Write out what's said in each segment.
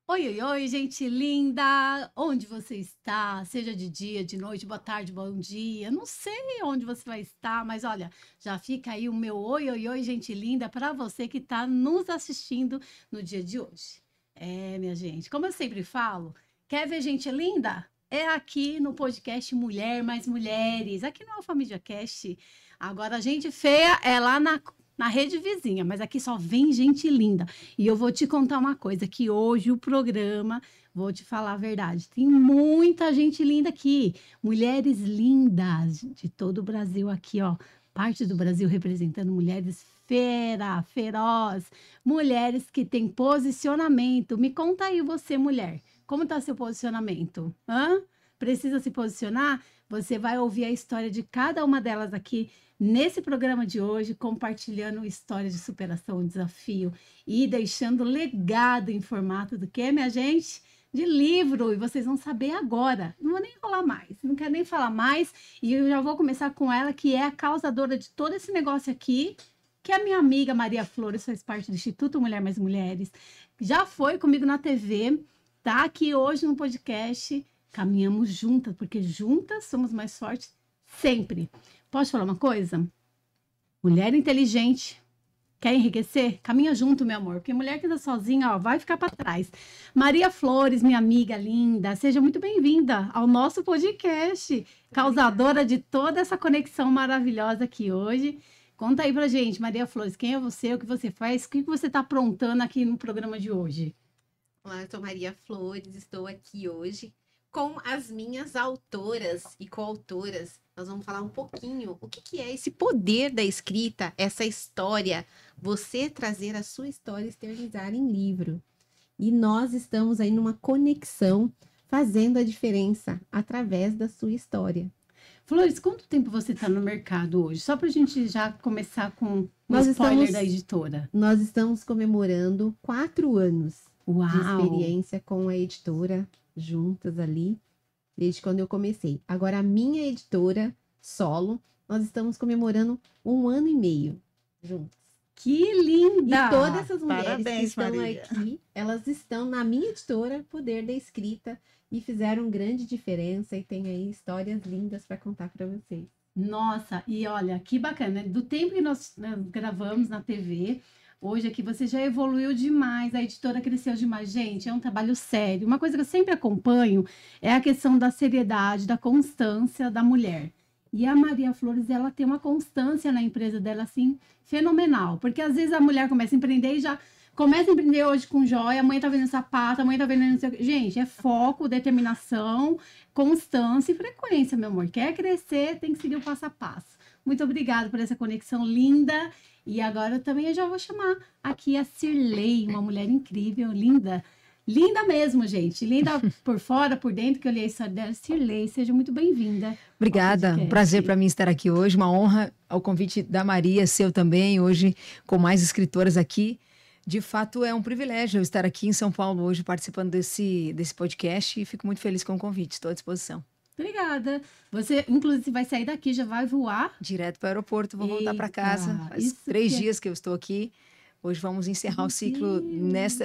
Oi, oi, oi, gente linda! Onde você está? Seja de dia, de noite, boa tarde, bom dia. Não sei onde você vai estar, mas olha, já fica aí o meu oi, oi, oi, gente linda, para você que está nos assistindo no dia de hoje. Minha gente, como eu sempre falo, quer ver gente linda? É aqui no podcast Mulher Mais Mulheres, aqui no Alfamídia Cast. Agora, a gente feia é lá na rede vizinha, mas aqui só vem gente linda. E eu vou te contar uma coisa, que hoje o programa, vou te falar a verdade, tem muita gente linda aqui, mulheres lindas de todo o Brasil aqui, ó, parte do Brasil representando mulheres feroz, mulheres que têm posicionamento. Me conta aí você, mulher, como tá seu posicionamento? Hã? Precisa se posicionar? Você vai ouvir a história de cada uma delas aqui nesse programa de hoje, compartilhando histórias de superação, desafio e deixando legado em formato do que, minha gente? De livro. E vocês vão saber agora. Não vou nem falar mais, não quero nem falar mais. E eu já vou começar com ela, que é a causadora de todo esse negócio aqui, que é a minha amiga Maria Flores, faz parte do Instituto Mulher Mais Mulheres. Já foi comigo na TV, tá aqui hoje no podcast. Caminhamos juntas, porque juntas somos mais fortes sempre. Posso falar uma coisa? Mulher inteligente, quer enriquecer? Caminha junto, meu amor, porque mulher que anda sozinha, ó, vai ficar para trás. Maria Flores, minha amiga linda, seja muito bem-vinda ao nosso podcast, causadora de toda essa conexão maravilhosa aqui hoje. Conta aí pra gente, Maria Flores, quem é você, o que você faz, o que você tá aprontando aqui no programa de hoje? Olá, eu sou Maria Flores, estou aqui hoje com as minhas autoras e coautoras. Nós vamos falar um pouquinho o que é esse poder da escrita, essa história, você trazer a sua história e externizar em livro. E nós estamos aí numa conexão, fazendo a diferença através da sua história. Flores, quanto tempo você está no mercado hoje? Só para a gente já começar com um spoiler da editora. Nós estamos comemorando 4 anos de experiência com a editora, juntas ali, desde quando eu comecei. Agora, a minha editora solo, nós estamos comemorando 1 ano e meio juntas. Que linda! E todas essas mulheres Parabéns, que estão Maria. aqui, elas estão na minha editora, Poder da Escrita, e fizeram grande diferença e tem aí histórias lindas para contar para vocês. Nossa, e olha, que bacana, do tempo que nós gravamos na TV, hoje aqui você já evoluiu demais, a editora cresceu demais. Gente, é um trabalho sério. Uma coisa que eu sempre acompanho é a questão da seriedade, da constância da mulher. E a Maria Flores, ela tem uma constância na empresa dela, assim, fenomenal. Porque às vezes a mulher começa a empreender e já começa a empreender hoje com joia, amanhã tá vendendo sapato, amanhã tá vendendo não sei o quê. Gente, é foco, determinação, constância e frequência, meu amor. Quer crescer, tem que seguir o passo a passo. Muito obrigada por essa conexão linda. E agora também eu já vou chamar aqui a Cirlei, uma mulher incrível, linda. Linda mesmo, gente. Linda por fora, por dentro, que eu li a história dela. Cirlei, seja muito bem-vinda. Obrigada, um prazer para mim estar aqui hoje. Uma honra ao convite da Maria, seu também, hoje com mais escritoras aqui. De fato, é um privilégio eu estar aqui em São Paulo hoje participando desse podcast e fico muito feliz com o convite. Estou à disposição. Obrigada. Você, inclusive, vai sair daqui, já vai voar? Direto para o aeroporto, vou voltar para casa. Faz 3 dias que eu estou aqui. Hoje vamos encerrar o ciclo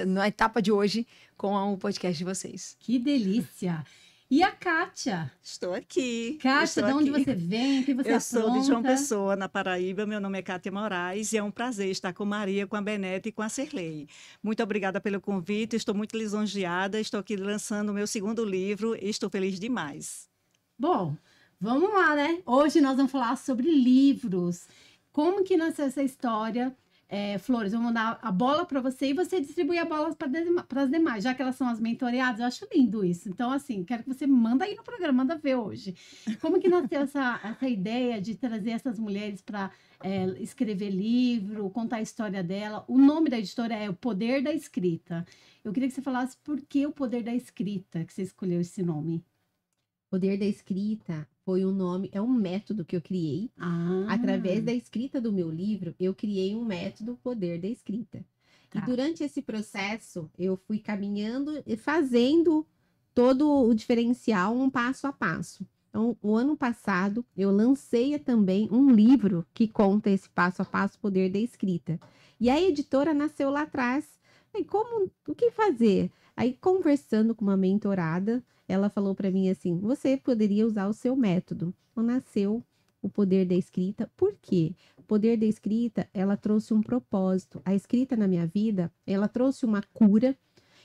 na etapa de hoje com o podcast de vocês. Que delícia! E a Kátia? Estou aqui. Kátia, de onde você vem? O que você apronta? Eu sou de João Pessoa, na Paraíba. Meu nome é Kátia Moraes e é um prazer estar com Maria, com a Benete e com a Cirlei. Muito obrigada pelo convite, estou muito lisonjeada. Estou aqui lançando o meu 2º livro e estou feliz demais. Bom, vamos lá, né? Hoje nós vamos falar sobre livros. Como que nasceu essa história? Flores, eu vou dar a bola para você e você distribui a bola para as demais, já que elas são as mentoreadas. Eu acho lindo isso. Então, assim, quero que você manda aí no programa, manda ver hoje. Como que nasceu essa ideia de trazer essas mulheres para escrever livro, contar a história dela? O nome da editora é O Poder da Escrita. Eu queria que você falasse por que O Poder da Escrita, que você escolheu esse nome. Poder da Escrita foi um nome, é um método que eu criei. Através da escrita do meu livro, eu criei um método Poder da Escrita. Tá. E durante esse processo, eu fui caminhando e fazendo todo o diferencial, um passo a passo. Então, o ano passado, eu lancei também um livro que conta esse passo a passo Poder da Escrita. E a editora nasceu lá atrás, Aí, o que fazer? Aí, conversando com uma mentorada, ela falou para mim assim: você poderia usar o seu método. Então, nasceu o poder da escrita. Por quê? O poder da escrita, ela trouxe um propósito. A escrita na minha vida, ela trouxe uma cura.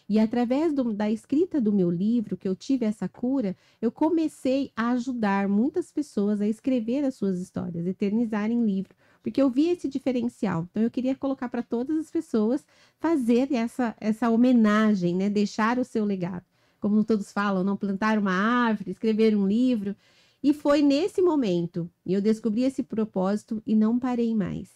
E através da escrita do meu livro, que eu tive essa cura, eu comecei a ajudar muitas pessoas a escrever as suas histórias, eternizarem livro, porque eu vi esse diferencial. Então eu queria colocar para todas as pessoas fazer essa homenagem, né? Deixar o seu legado. Como todos falam, não plantar uma árvore, escrever um livro. E foi nesse momento, e eu descobri esse propósito e não parei mais.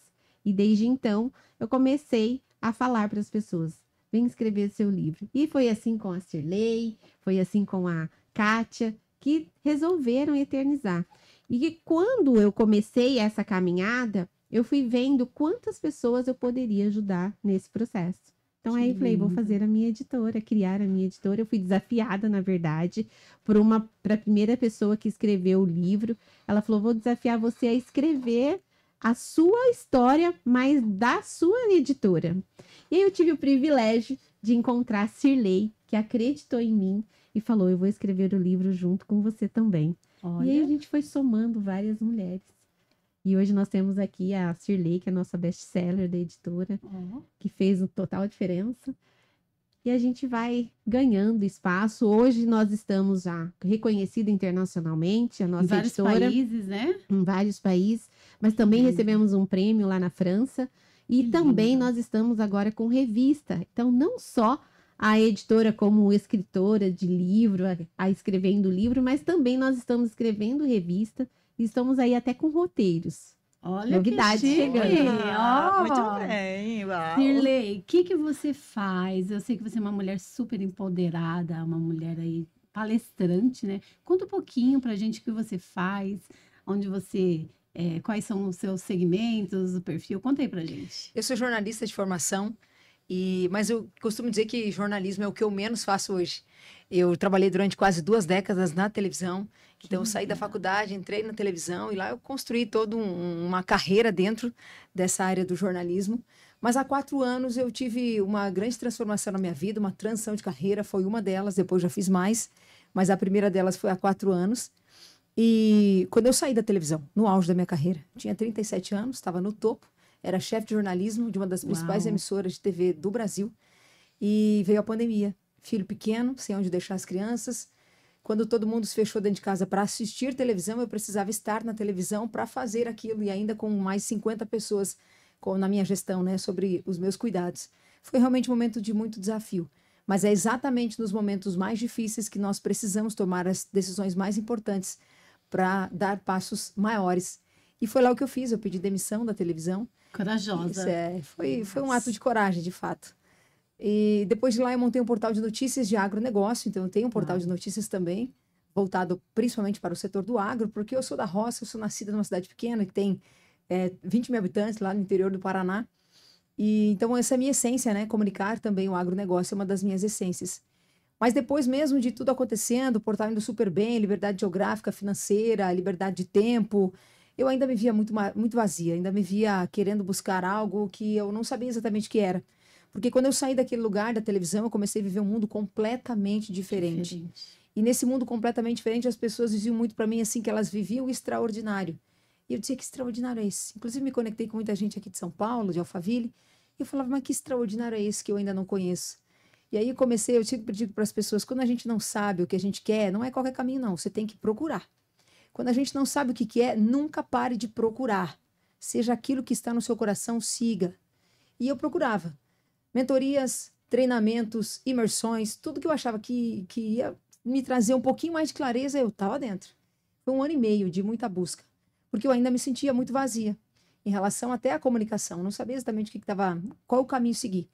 E desde então, eu comecei a falar para as pessoas: vem escrever seu livro. E foi assim com a Cirlei, foi assim com a Kátia, que resolveram eternizar. E que quando eu comecei essa caminhada, eu fui vendo quantas pessoas eu poderia ajudar nesse processo. Então aí eu falei, vou fazer a minha editora, criar a minha editora. Eu fui desafiada, na verdade, para a primeira pessoa que escreveu o livro. Ela falou, vou desafiar você a escrever a sua história, mas da sua editora. E aí eu tive o privilégio de encontrar a Cirlei, que acreditou em mim e falou, eu vou escrever o livro junto com você também. Olha. E aí a gente foi somando várias mulheres. E hoje nós temos aqui a Cirlei, que é a nossa best-seller da editora, que fez uma total diferença. E a gente vai ganhando espaço. Hoje nós estamos já reconhecida internacionalmente, a nossa editora. Em vários países, né? Em vários países. Mas também recebemos um prêmio lá na França. E também nós estamos agora com revista. Então, não só a editora como escritora de livro, a escrevendo livro, mas também nós estamos escrevendo revista. E estamos aí até com roteiros. Olha, novidades que chique. chegando. Muito bem, uau. Cirlei, o que você faz? Eu sei que você é uma mulher super empoderada, uma mulher aí palestrante, né? Conta um pouquinho pra gente o que você faz, onde você, quais são os seus segmentos, o perfil. Conta aí pra gente. Eu sou jornalista de formação, mas eu costumo dizer que jornalismo é o que eu menos faço hoje. Eu trabalhei durante quase 2 décadas na televisão, então eu saí da faculdade, entrei na televisão e lá eu construí toda uma carreira dentro dessa área do jornalismo. Mas há 4 anos eu tive uma grande transformação na minha vida, uma transição de carreira, foi uma delas, depois já fiz mais, mas a primeira delas foi há 4 anos. E quando eu saí da televisão, no auge da minha carreira, tinha 37 anos, estava no topo, era chefe de jornalismo de uma das principais emissoras de TV do Brasil, e veio a pandemia. Filho pequeno, sem onde deixar as crianças. Quando todo mundo se fechou dentro de casa para assistir televisão, eu precisava estar na televisão para fazer aquilo, e ainda com mais 50 pessoas na minha gestão, né, sobre os meus cuidados. Foi realmente um momento de muito desafio, mas é exatamente nos momentos mais difíceis que nós precisamos tomar as decisões mais importantes para dar passos maiores. E foi lá o que eu fiz, eu pedi demissão da televisão. Corajosa. Foi um ato de coragem, de fato. E depois de lá eu montei um portal de notícias de agronegócio, então eu tenho um portal de notícias também, voltado principalmente para o setor do agro, porque eu sou da roça, eu sou nascida numa cidade pequena que tem 20 mil habitantes lá no interior do Paraná. E então essa é a minha essência, né? Comunicar também o agronegócio é uma das minhas essências. Mas depois mesmo de tudo acontecendo, o portal indo super bem, liberdade geográfica, financeira, liberdade de tempo, eu ainda me via muito vazia, ainda me via querendo buscar algo que eu não sabia exatamente o que era. Porque quando eu saí daquele lugar da televisão, eu comecei a viver um mundo completamente diferente. E nesse mundo completamente diferente, as pessoas diziam muito para mim assim que elas viviam o extraordinário. E eu dizia, que extraordinário é esse? Inclusive me conectei com muita gente aqui de São Paulo, de Alphaville, e eu falava, mas que extraordinário é esse que eu ainda não conheço? E aí eu sempre digo para as pessoas, quando a gente não sabe o que a gente quer, não é qualquer caminho não, você tem que procurar. Quando a gente não sabe o que quer, nunca pare de procurar. Seja aquilo que está no seu coração, siga. E eu procurava. Mentorias, treinamentos, imersões, tudo que eu achava que ia me trazer um pouquinho mais de clareza, eu estava dentro. Foi 1 ano e meio de muita busca, porque eu ainda me sentia muito vazia em relação até à comunicação, não sabia exatamente qual o caminho seguir.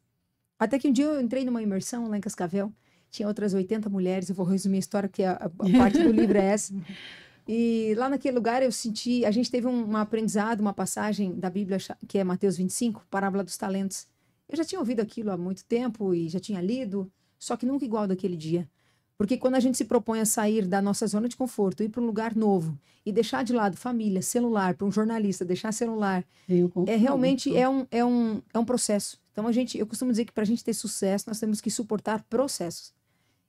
Até que um dia eu entrei numa imersão lá em Cascavel, tinha outras 80 mulheres, eu vou resumir a história, porque a parte do livro é essa. E lá naquele lugar a gente teve um aprendizado, uma passagem da Bíblia, que é Mateus 25, parábola dos talentos. Eu já tinha ouvido aquilo há muito tempo e já tinha lido, só que nunca igual daquele dia. Porque quando a gente se propõe a sair da nossa zona de conforto, ir para um lugar novo e deixar de lado família, celular, para um jornalista, deixar celular, realmente é um processo. Então, eu costumo dizer que para a gente ter sucesso, nós temos que suportar processos.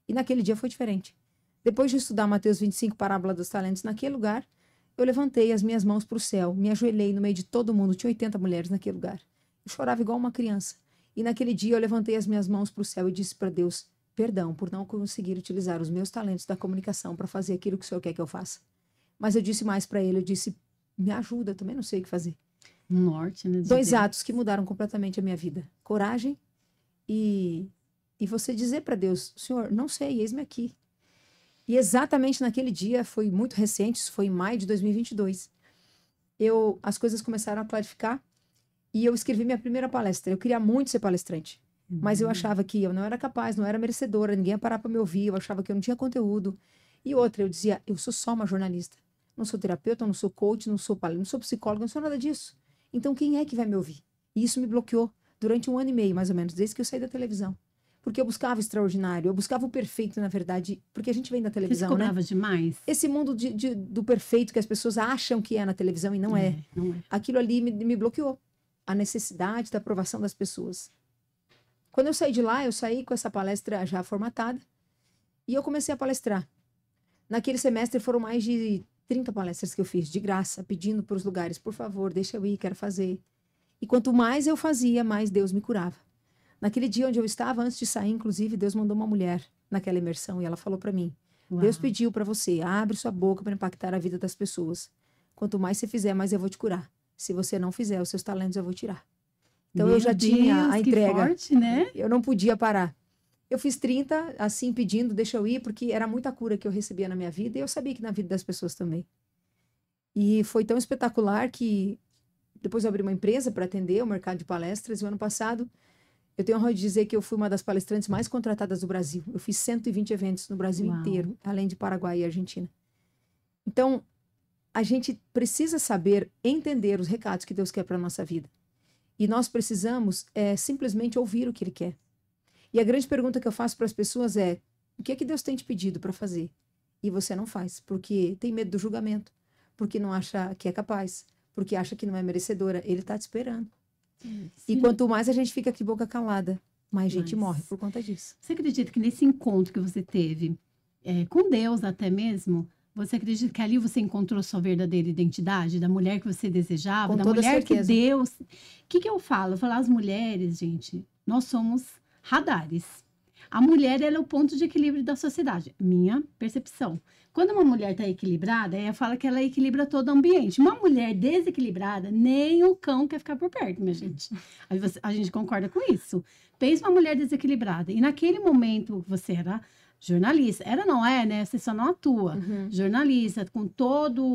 E naquele dia foi diferente. Depois de estudar Mateus 25, parábola dos talentos, naquele lugar, eu levantei as minhas mãos para o céu, me ajoelhei no meio de todo mundo, tinha 80 mulheres naquele lugar. Eu chorava igual uma criança. E naquele dia eu levantei as minhas mãos para o céu e disse para Deus, perdão por não conseguir utilizar os meus talentos da comunicação para fazer aquilo que o Senhor quer que eu faça. Mas eu disse mais para ele, eu disse, me ajuda, eu também não sei o que fazer. Norte, né? 2 atos que mudaram completamente a minha vida. Coragem e você dizer para Deus, Senhor, não sei, eis-me aqui. E exatamente naquele dia, foi muito recente, isso foi em maio de 2022, as coisas começaram a clarificar e eu escrevi minha primeira palestra. Eu queria muito ser palestrante, mas eu achava que eu não era capaz, não era merecedora, ninguém ia parar para me ouvir, eu achava que eu não tinha conteúdo. E outra, eu dizia, eu sou só uma jornalista, não sou terapeuta, não sou coach, não sou psicóloga, não sou nada disso. Então quem é que vai me ouvir? E isso me bloqueou durante 1 ano e meio, mais ou menos, desde que eu saí da televisão. Porque eu buscava o extraordinário, eu buscava o perfeito, na verdade, porque a gente vem da televisão, Você cobrava demais? Esse mundo do perfeito que as pessoas acham que é na televisão e não é. Não é. Aquilo ali me bloqueou. A necessidade da aprovação das pessoas. Quando eu saí de lá, eu saí com essa palestra já formatada e eu comecei a palestrar. Naquele semestre foram mais de 30 palestras que eu fiz, de graça, pedindo para os lugares, por favor, deixa eu ir, quero fazer. E quanto mais eu fazia, mais Deus me curava. Naquele dia onde eu estava, antes de sair, inclusive, Deus mandou uma mulher naquela imersão e ela falou para mim, Uau. Deus pediu para você, abre sua boca para impactar a vida das pessoas. Quanto mais você fizer, mais eu vou te curar. Se você não fizer, os seus talentos eu vou tirar. Então eu já tinha a entrega. Que forte, né? Eu não podia parar. Eu fiz 30, assim, pedindo, deixa eu ir, porque era muita cura que eu recebia na minha vida e eu sabia que na vida das pessoas também. E foi tão espetacular que depois eu abri uma empresa para atender o mercado de palestras e o ano passado eu tenho a honra de dizer que eu fui uma das palestrantes mais contratadas do Brasil. Eu fiz 120 eventos no Brasil Uau. inteiro, além de Paraguai e Argentina. Então, a gente precisa saber entender os recados que Deus quer para a nossa vida. E nós precisamos simplesmente ouvir o que Ele quer. E a grande pergunta que eu faço para as pessoas é, o que é que Deus tem te pedido para fazer? E você não faz, porque tem medo do julgamento, porque não acha que é capaz, porque acha que não é merecedora. Ele está te esperando. Sim. E quanto mais a gente fica aqui boca calada, mais gente morre por conta disso. Você acredita que nesse encontro que você teve, com Deus até mesmo, você acredita que ali você encontrou sua verdadeira identidade, da mulher que você desejava, Com da toda mulher certeza. que Deus... O que eu falo? Eu falo, as mulheres, gente, nós somos radares. A mulher, ela é o ponto de equilíbrio da sociedade, minha percepção. Quando uma mulher está equilibrada, ela fala que ela equilibra todo o ambiente. Uma mulher desequilibrada, nem o cão quer ficar por perto, minha gente. A gente concorda com isso. Pensa uma mulher desequilibrada. E naquele momento, você era jornalista. Era, não é, né? Você só não atua. Uhum. Jornalista, com todo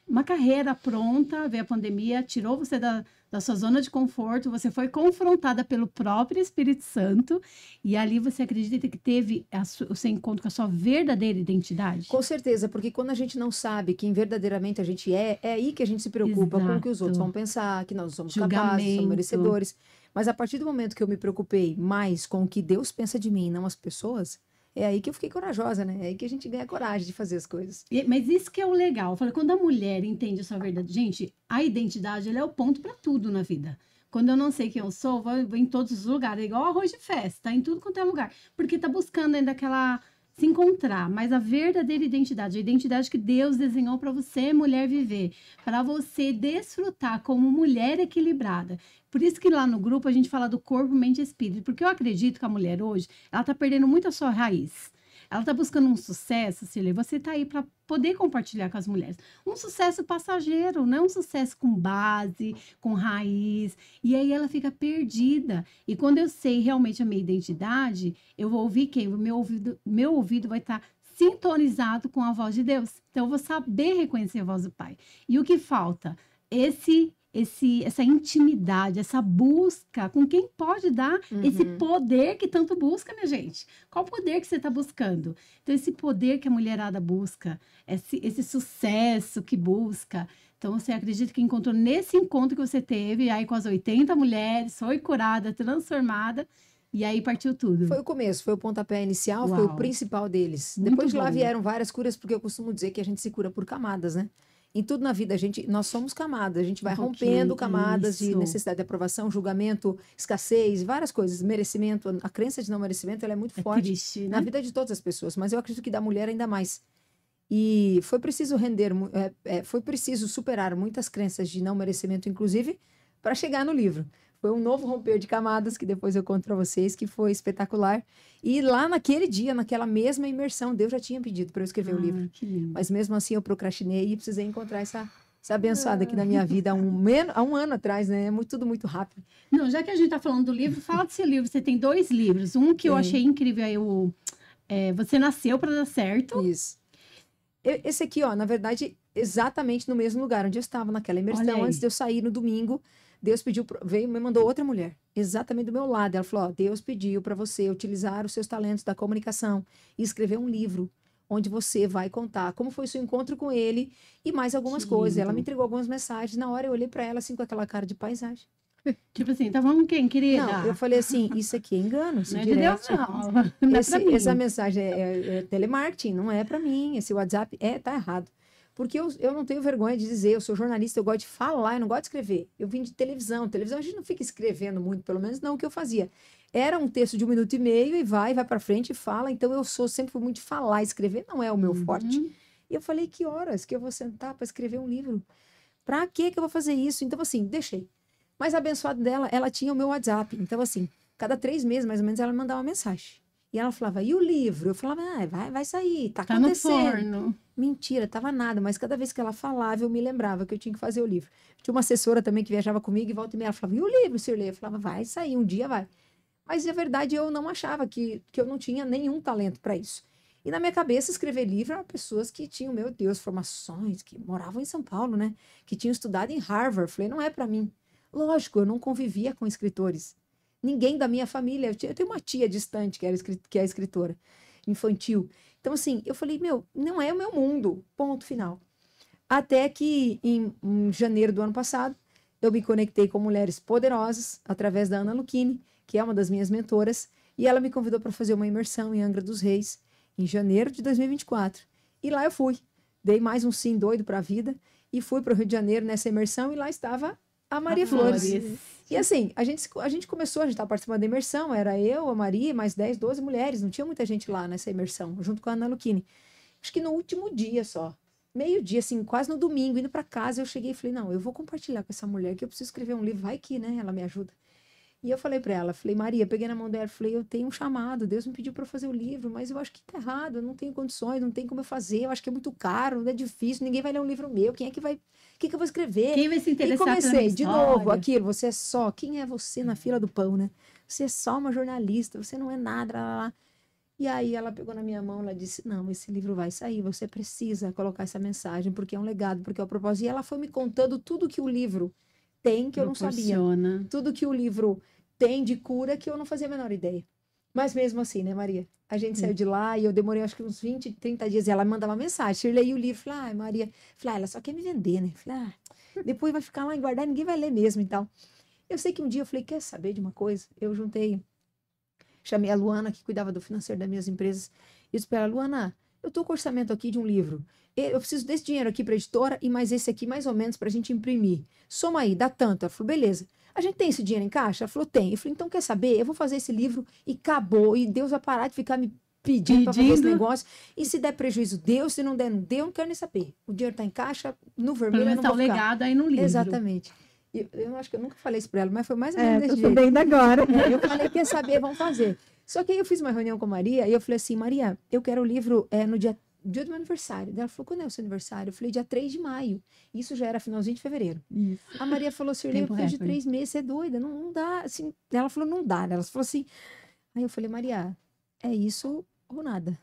uma carreira pronta, veio a pandemia, tirou você da sua zona de conforto, você foi confrontada pelo próprio Espírito Santo, e ali você acredita que teve o seu encontro com a sua verdadeira identidade? Com certeza, porque quando a gente não sabe quem verdadeiramente a gente é aí que a gente se preocupa com o que os outros vão pensar, que nós somos capazes, somos merecedores. Mas a partir do momento que eu me preocupei mais com o que Deus pensa de mim, não as pessoas, é aí que eu fiquei corajosa, né? É aí que a gente ganha coragem de fazer as coisas. Mas isso que é o legal. Eu falei, quando a mulher entende a sua verdade, gente, a identidade, ela é o ponto para tudo na vida. Quando eu não sei quem eu sou, vou em todos os lugares, é igual arroz de festa, em tudo quanto é lugar. Porque tá buscando ainda aquela... se encontrar, mas a verdadeira identidade, a identidade que Deus desenhou para você, mulher, viver, para você desfrutar como mulher equilibrada. Por isso que lá no grupo a gente fala do corpo, mente e espírito, porque eu acredito que a mulher hoje, ela tá perdendo muito a sua raiz. Ela tá buscando um sucesso, Cília, você tá aí para poder compartilhar com as mulheres. Um sucesso passageiro, não um sucesso com base, com raiz. E aí ela fica perdida. E quando eu sei realmente a minha identidade, eu vou ouvir quem? O meu ouvido vai estar sintonizado com a voz de Deus. Então eu vou saber reconhecer a voz do Pai. E o que falta? Essa intimidade, essa busca com quem pode dar esse poder que tanto busca, minha gente. Qual poder que você está buscando? Então, esse poder que a mulherada busca, esse sucesso que busca. Então, você acredita que encontrou nesse encontro que você teve, aí com as 80 mulheres, foi curada, transformada, e aí partiu tudo. Foi o começo, foi o pontapé inicial, Uau. foi o principal deles. Muito Depois de lá bom. vieram várias curas, porque eu costumo dizer que a gente se cura por camadas, né? em tudo na vida, nós somos camadas, a gente vai pouquinho, rompendo camadas de isso. necessidade de aprovação, julgamento, escassez, várias coisas, merecimento. A crença de não merecimento, ela é muito É forte triste, na né? vida de todas as pessoas, mas eu acredito que da mulher ainda mais. E foi preciso foi preciso superar muitas crenças de não merecimento, inclusive, para chegar no livro. Foi um novo romper de camadas que depois eu conto para vocês, que foi espetacular. E lá naquele dia, naquela mesma imersão, Deus já tinha pedido para eu escrever o livro. Que lindo. Mas mesmo assim eu procrastinei e precisei encontrar essa abençoada aqui na minha vida há um ano atrás, né? É tudo muito rápido. Não, já que a gente tá falando do livro, fala do seu livro. Você tem 2 livros. Um que eu Tem. achei incrível, Você Nasceu para Dar Certo. Isso. Esse aqui, ó, na verdade, exatamente no mesmo lugar onde eu estava naquela Olha imersão, aí. antes de eu sair no domingo, Deus veio e me mandou outra mulher, exatamente do meu lado. Ela falou: ó, Deus pediu para você utilizar os seus talentos da comunicação e escrever um livro onde você vai contar como foi o seu encontro com ele e mais algumas Que coisas. Ela lindo. me entregou algumas mensagens. Na hora eu olhei para ela assim com aquela cara de paisagem. Tipo assim, tá falando quem, querida? Não, eu falei assim: isso aqui é engano, esse Não é de direto. Deus, não. Não é pra mim. Essa mensagem é telemarketing, não é para mim. Esse WhatsApp tá errado. Porque eu não tenho vergonha de dizer, eu sou jornalista, eu gosto de falar, eu não gosto de escrever. Eu vim de televisão. Televisão a gente não fica escrevendo muito, pelo menos não o que eu fazia. Era um texto de 1 minuto e meio e vai para frente e fala. Então eu sempre fui muito de falar, escrever não é o meu forte. E eu falei: que horas que eu vou sentar para escrever um livro? Pra que eu vou fazer isso? Então assim, deixei. Mas a abençoada dela, ela tinha o meu WhatsApp. Então assim, cada 3 meses mais ou menos ela me mandava uma mensagem. E ela falava: e o livro? Eu falava: vai sair, tá Tá no acontecendo. forno. Mentira, tava nada, mas cada vez que ela falava, eu me lembrava que eu tinha que fazer o livro. Tinha uma assessora também que viajava comigo e volta e meia, ela falava: e o livro, Sirlei? Eu falava: vai sair, um dia vai. Mas, na verdade, eu não achava que eu não tinha nenhum talento para isso. E na minha cabeça, escrever livro eram pessoas que tinham, meu Deus, formações, que moravam em São Paulo, né? Que tinham estudado em Harvard. Falei: não é para mim. Lógico, eu não convivia com escritores. Ninguém da minha família. Eu tenho uma tia distante que é escritora infantil. Então, assim, eu falei: não é o meu mundo, ponto final. Até que, em janeiro do ano passado, eu me conectei com Mulheres Poderosas, através da Ana Lucchini, que é uma das minhas mentoras, e ela me convidou para fazer uma imersão em Angra dos Reis, em janeiro de 2024. E lá eu fui. Dei mais um sim doido para a vida, e fui para o Rio de Janeiro nessa imersão, e lá estava a Maria Flores. E assim, a gente começou, a gente estava participando da imersão, era eu, a Maria, mais 10, 12 mulheres, não tinha muita gente lá nessa imersão, junto com a Ana Lucchini. Acho que no último dia só, meio-dia, assim, quase no domingo, indo para casa, eu cheguei e falei: não, eu vou compartilhar com essa mulher, que eu preciso escrever um livro, vai que, né, ela me ajuda. E eu falei para ela, falei: Maria, peguei na mão dela, falei: eu tenho um chamado, Deus me pediu para fazer o livro, mas eu acho que tá errado, eu não tenho condições, não tem como eu fazer, eu acho que é muito caro, é difícil, ninguém vai ler um livro meu, quem é que vai, o que eu vou escrever? Quem vai se E interessar pela minha comecei, de história? novo, aquilo, você é só, quem é você na fila do pão, né? Você é só uma jornalista, você não é nada, lá, lá, lá. E aí ela pegou na minha mão, ela disse: não, esse livro vai sair, você precisa colocar essa mensagem, porque é um legado, porque é o propósito. E ela foi me contando tudo que o livro tem, que eu não sabia. Proporciona. Tudo que o livro tem de cura, que eu não fazia a menor ideia. Mas mesmo assim, né, Maria? A gente saiu de lá e eu demorei acho que uns 20, 30 dias. E ela me mandava uma mensagem. Shirley, o livro. Falei: Maria. Falei: ela só quer me vender, né? Falei: depois vai ficar lá e guardar, ninguém vai ler mesmo e tal. Eu sei que um dia eu falei: quer saber de uma coisa? Eu chamei a Luana, que cuidava do financeiro das minhas empresas, e disse para ela: Luana, eu tô com orçamento aqui de um livro. Eu preciso desse dinheiro aqui para a editora e mais esse aqui, mais ou menos, para a gente imprimir. Soma aí, dá tanto. Ela falou: beleza. A gente tem esse dinheiro em caixa? Ela falou: tem. Eu falei: então quer saber? Eu vou fazer esse livro e acabou. E Deus vai parar de ficar me pedindo para fazer esse negócio. E se der prejuízo, Deus. Se não der, não deu. Eu não quero nem saber. O dinheiro está em caixa, no vermelho, eu não Tá vou o ficar. legado aí no livro. Exatamente. Eu acho que eu nunca falei isso para ela, mas foi mais ou menos desse Tô jeito. sabendo agora. Eu falei: quer saber? Vamos fazer. Só que aí eu fiz uma reunião com a Maria e eu falei assim: Maria, eu quero o livro no dia do meu aniversário. Daí ela falou: quando é o seu aniversário? Eu falei: dia 3 de maio. Isso já era finalzinho de fevereiro. Isso. A Maria falou: Sirley, eu Tempo preciso de recorde. 3 meses, você é doida, não dá. Assim, ela falou: não dá. Ela falou assim. Aí eu falei: Maria, é isso ou nada?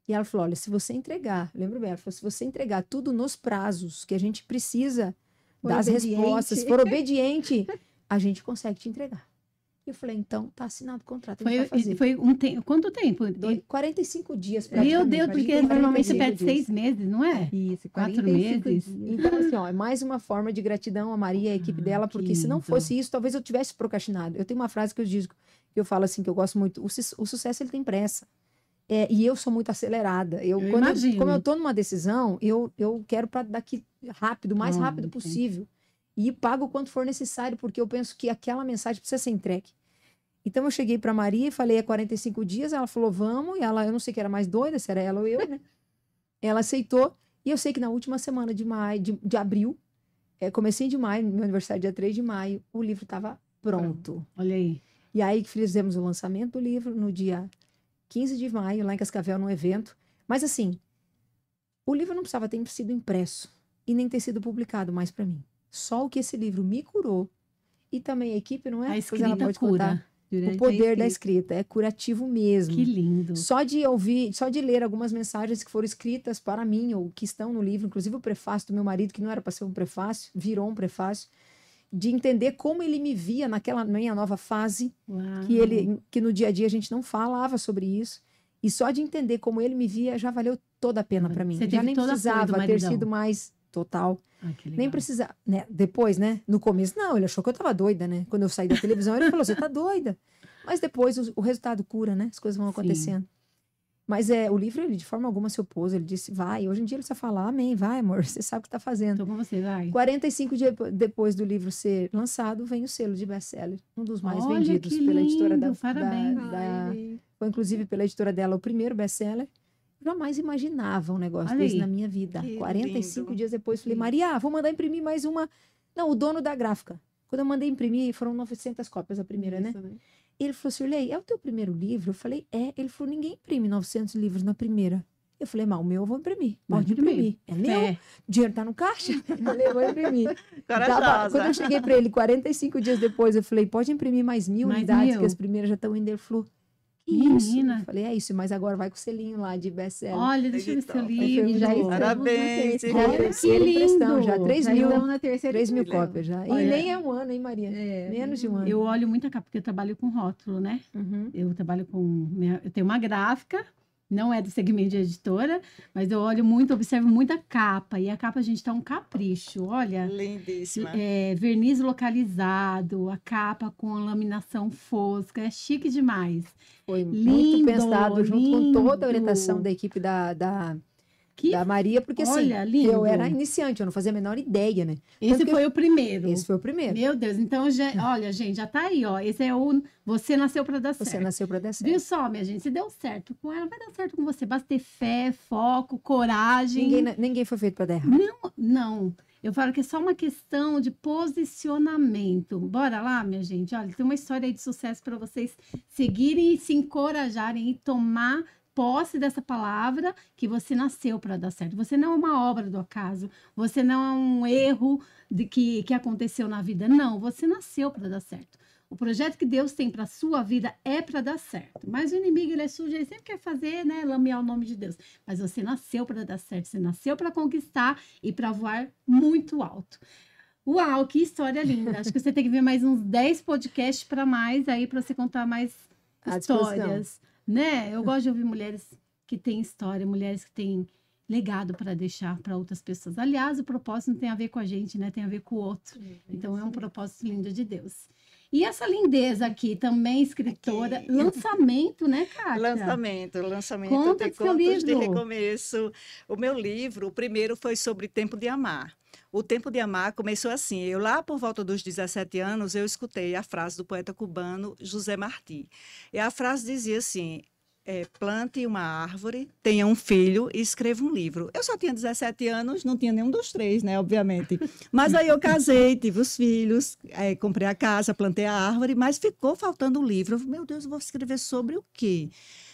E ela falou: olha, se você entregar, lembro bem, ela falou: se você entregar tudo nos prazos que a gente precisa For das obediente. respostas, for obediente, a gente consegue te entregar. E eu falei: então, tá assinado o contrato, a gente vai fazer. Foi um tempo. Quanto tempo? 45 dias Meu praticamente. Deus, porque 45 normalmente você dias. pede 6 meses, não é? Isso, 4 45 meses. dias. Então, assim, ó, é mais uma forma de gratidão a Maria e a equipe dela, que porque se não lindo. fosse isso, talvez eu tivesse procrastinado. Eu tenho uma frase que eu digo, que eu falo assim, que eu gosto muito: o sucesso, ele tem pressa. E eu sou muito acelerada. Imagino. Como eu estou numa decisão, eu quero para daqui rápido, o mais rápido Pronto. possível. E pago o quanto for necessário, porque eu penso que aquela mensagem precisa ser entregue. Então eu cheguei para Maria e falei, 45 dias, ela falou, vamos, e ela, eu não sei que era mais doida, se era ela ou eu, né? Ela aceitou, e eu sei que na última semana de maio, de abril, comecei de maio, meu aniversário dia 3 de maio, o livro estava pronto. Olha aí. E aí fizemos o lançamento do livro no dia 15 de maio, lá em Cascavel, num evento. Mas assim, o livro não precisava ter sido impresso e nem ter sido publicado mais para mim. Só o que esse livro me curou, e também a equipe, não é? A Pois escrita ela pode cura. contar. O poder da escrita é curativo mesmo. Que lindo. Só de ouvir, só de ler algumas mensagens que foram escritas para mim, ou que estão no livro, inclusive o prefácio do meu marido, que não era para ser um prefácio, virou um prefácio, de entender como ele me via naquela minha nova fase, Uau. que no dia a dia a gente não falava sobre isso. E só de entender como ele me via já valeu toda a pena para mim. Você Já teve nem todo apoio do precisava ter maridão. sido mais total. Que legal. Nem precisava, né? Depois, né? No começo, não, ele achou que eu tava doida, né? Quando eu saí da televisão, ele falou, você tá doida. Mas depois o resultado cura, né? As coisas vão acontecendo. Mas o livro, ele de forma alguma se opôs. Ele disse, vai. Hoje em dia ele só fala, amém, vai, amor. Você sabe o que tá fazendo. Então, com você, vai. 45 dias depois do livro ser lançado, vem o selo de best-seller. Um dos mais Olha, vendidos que pela editora lindo, parabéns. Foi inclusive pela editora dela o primeiro best-seller. Jamais imaginava um negócio Olha desse aí. na minha vida. Que 45 lindo. dias depois, falei, Maria, vou mandar imprimir mais uma. Não, o dono da gráfica. Quando eu mandei imprimir, foram 900 cópias a primeira, né? Ele falou, Sirlei, é o teu primeiro livro? Eu falei, é. Ele falou, ninguém imprime 900 livros na primeira. Eu falei, mas o meu eu vou imprimir. Pode imprimir. É meu. O dinheiro tá no caixa. Eu falei, eu vou imprimir. Quando eu cheguei para ele, 45 dias depois, eu falei, pode imprimir mais 1000 unidades, que as primeiras já estão indo. Ele falou, que isso? Eu falei, é isso, mas agora vai com o selinho lá de best-seller. Olha, deixa eu ver seu Aí livro. já Parabéns. Que lindo. Já 3 mil, Então, na terceira 3 mil edição. cópias já. Olha. E nem é um ano, hein, Maria? Menos de um ano. Eu olho muito a capa, porque eu trabalho com rótulo, né? Uhum. Eu trabalho com... Eu tenho uma gráfica, não é do segmento de editora, mas eu olho muito, observo muito a capa. E a capa, gente, tá um capricho. Olha, Lindíssima. verniz localizado, a capa com laminação fosca. É chique demais. Foi Lindo, muito pensado, junto com toda a lindo. orientação da equipe da Maria, porque assim, Olha, lindo. eu era iniciante, eu não fazia a menor ideia, né? Esse Tanto que foi o primeiro. Esse foi o primeiro. Meu Deus, então, olha, gente, já tá aí, ó. Esse é o Você Nasceu pra Dar Você Certo. nasceu para dar certo. Viu só, minha gente? Se deu certo com ela, vai dar certo com você. Basta ter fé, foco, coragem. Ninguém foi feito para dar errado. Não. Eu falo que é só uma questão de posicionamento. Bora lá, minha gente. Olha, tem uma história aí de sucesso para vocês seguirem e se encorajarem e tomar posse dessa palavra que você nasceu para dar certo. Você não é uma obra do acaso. Você não é um erro que aconteceu na vida. Não, você nasceu para dar certo. O projeto que Deus tem para sua vida é para dar certo. Mas o inimigo, ele é sujo, ele sempre quer fazer, né, lamear o nome de Deus. Mas você nasceu para dar certo, você nasceu para conquistar e para voar muito alto. Uau, que história linda. Acho que você tem que ver mais uns 10 podcasts para mais aí para você contar mais À disposição. histórias, né? Eu gosto de ouvir mulheres que têm história, mulheres que têm legado para deixar para outras pessoas. Aliás, o propósito não tem a ver com a gente, né? Tem a ver com o outro. Então é um propósito lindo de Deus. E essa lindeza aqui, também escritora, Aqui. lançamento, né, Kátia? Lançamento Conta de do seu contos de livro. recomeço. O meu livro, o primeiro foi sobre Tempo de Amar. O Tempo de Amar começou assim, eu lá por volta dos 17 anos, eu escutei a frase do poeta cubano José Martí. E a frase dizia assim, plante uma árvore, tenha um filho e escreva um livro. Eu só tinha 17 anos, não tinha nenhum dos três, né, obviamente. Mas aí eu casei, tive os filhos, comprei a casa, plantei a árvore, mas ficou faltando o livro. Eu falei, meu Deus, eu vou escrever sobre o quê?